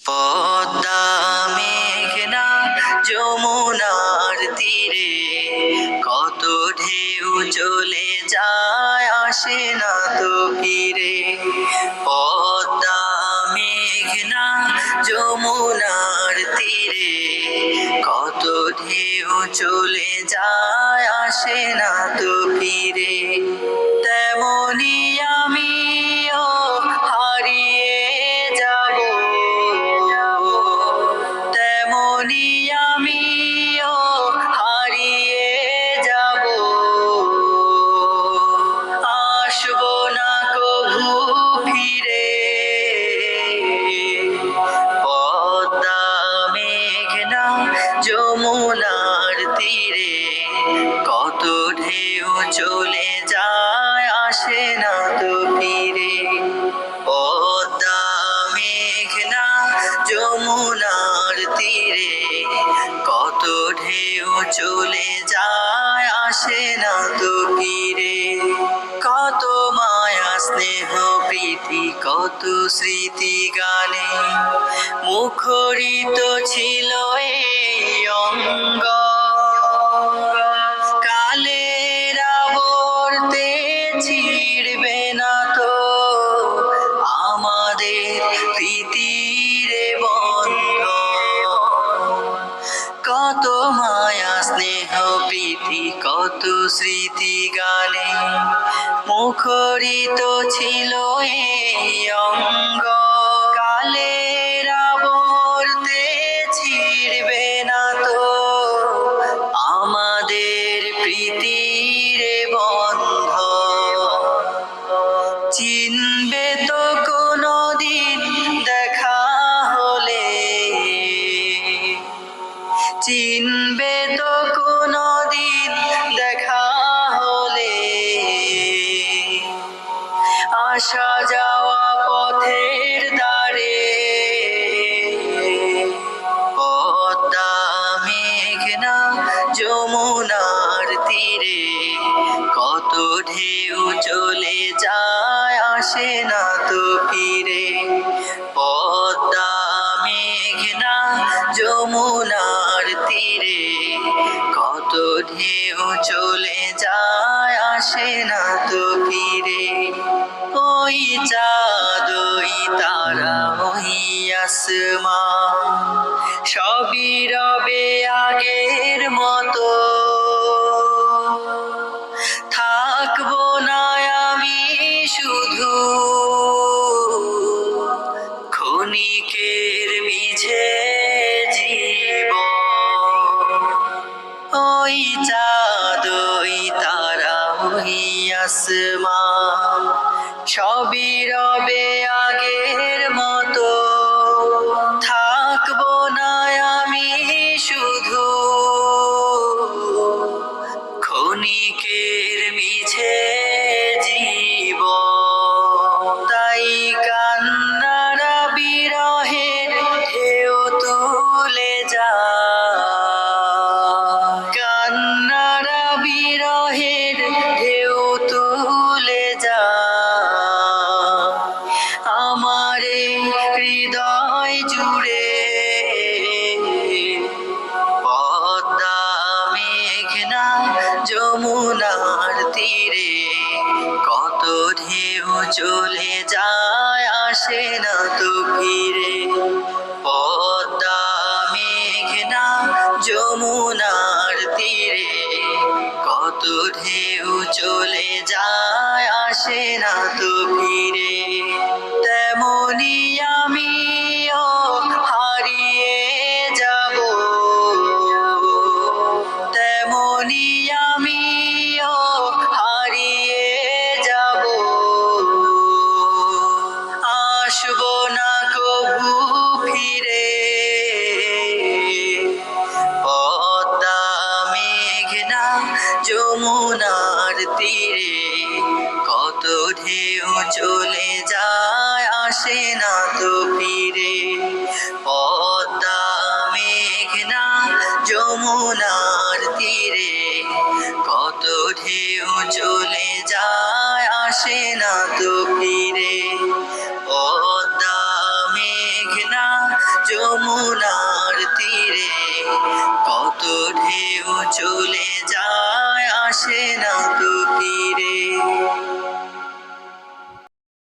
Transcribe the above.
পদ্মা মেঘনা যমুনার তীরে কত ঢেউ চলে যায়, আসে না তো ফিরে। পদ্মা মেঘনা যমুনার তীরে কত ঢেউ চলে যায়, আসে না তো ফিরে। তেমনি আমিও হারিয়ে যাব, তেমনি আমিও হারিয়ে যাব, আসবো না কভু ফিরে। পদ্মা মেঘনা যমুনার তীরে কত ঢেউ চলে যায়, আসে না তো ফিরে। পদ্মা মেঘনা যমুনার তীরে কত ঢেউ চলে যায়, আসে না তো ফিরে। কত মায়া স্নেহ প্রীতি কত স্মৃতি গানে মুখরিত ছিল এই অঙ্গ। কালের আবর্তে ছিড়বে না তো আমাদের প্রীতির বন্ধন। কত মায়া স্নেহ প্রীতি কত স্মৃতি গানে মুখরিত ছিল এই অঙ্গ। কালের আবর্তে ছিড়বে না তো আমাদের প্রীতির বন্ধন। চিনবে তো কোনদিন দেখা হলে, চিনবে তো কোনদিন দেখা হলে, আসা যাওয়া পথের ধারে। পদ্মা মেঘনা যমুনার তীরে কত ঢেউ চলে যায়, আসে না তো ফিরে। পদ্মা মেঘনা যমুনার তীরে কত ঢেউ চলে যায়, আসে না তো ফিরে। ওই চাঁদ ওই তারা ওই আসমান সবই রবে আগের মতো। থাকবো না আমি শুধু ক্ষণিকের মিছে জীবন। ওই চাঁদ ওই তারা ওই আসমান সবই রবে আগের মতো। থাকবো না আমি শুধু ক্ষণিকের মিছে জীবন। তাই কান্নারা বিরহের ঢেউ তুলে যা, কান্নারা বিরহের ঢেউ তুলে যা আমারে হৃদয় জুড়ে। পদ্মা মেঘনা যমুনার তীরে কত ঢেউ চলে যায়, আসে না তো ফিরে। পদ্মা মেঘনা যমুনার তীরে কত ঢেউ চলে যায়, আসে না তো ফিরে। তেমনি আমিও হারিয়ে যাব, তেমনি আমিও হারিয়ে যাব, আসবো না কভু ফিরে। পদ্মা মেঘনা যমুনার তীরে কত ঢেউ চলে যায়, আসে না তো ফিরে। পদ্মা মেঘনা যমুনার তীরে কত ঢেউ চলে যায়, আসে না তো ফিরে। পদ্মা মেঘনা যমুনার তীরে কত ঢেউ চলে যায় আসে না তো